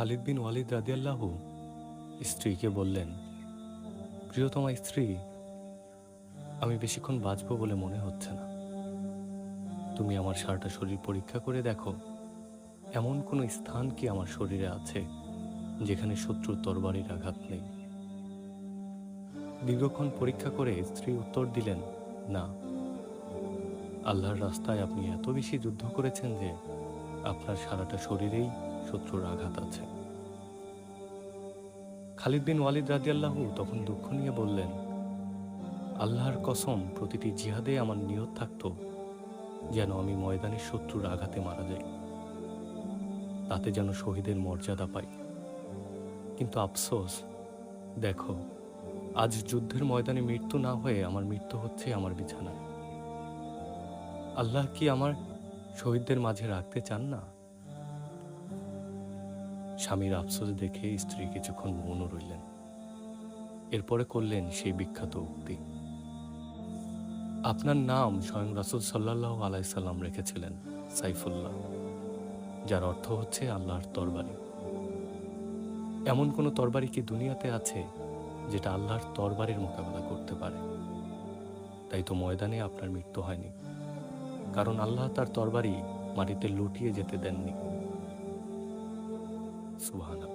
খালিদ বিন ওয়ালিদ রাদিয়াল্লাহু স্ত্রীকে বললেন, প্রিয়তমা স্ত্রী, আমি বেশিক্ষণ বাঁচব বলে মনে হচ্ছে না। তুমি আমার সারাটা শরীর পরীক্ষা করে দেখো, এমন কোনো স্থান কি আমার শরীরে আছে যেখানে শত্রুর তরবারির আঘাত নেই। দীর্ঘক্ষণ পরীক্ষা করে স্ত্রী উত্তর দিলেন, না, আল্লাহর রাস্তায় আপনি এত বেশি যুদ্ধ করেছেন যে আপনার সারাটা শরীরেই শত্রুর আঘাত আছে। খালিদ বিন ওয়ালিদ রাদিয়াল্লাহু তখন দুঃখ নিয়ে বললেন, আল্লাহর কসম, প্রতিটি জিহাদে আমার নিয়ত থাকত যেন আমি ময়দানে শত্রুর আঘাতে মারা যাই, তাতে যেন শহীদের মর্যাদা পাই। কিন্তু আফসোস, দেখো, আজ যুদ্ধের ময়দানে মৃত্যু না হয়ে আমার মৃত্যু হচ্ছে আমার বিছানায়। আল্লাহ কি আমার শহীদদের মাঝে রাখতে চান না? স্বামীর আফসোস দেখে স্ত্রী কিছুক্ষণ মৌন রইলেন। এরপরে করলেন সেই বিখ্যাত উক্তি, আপনার নাম স্বয়ং রাসূল সাল্লাল্লাহু আলাইহি সাল্লাম রেখেছিলেন সাইফুল্লাহ, যার অর্থ হচ্ছে আল্লাহর তরবারি। এমন কোনো তরবারি কি দুনিয়াতে আছে যেটা আল্লাহর তরবারির মোকাবেলা করতে পারে? তাই তো ময়দানে আপনার মৃত্যু হয়নি, কারণ আল্লাহ তার তরবারি মাটিতে লুটিয়ে যেতে দেননি। সুবহানাল্লাহ।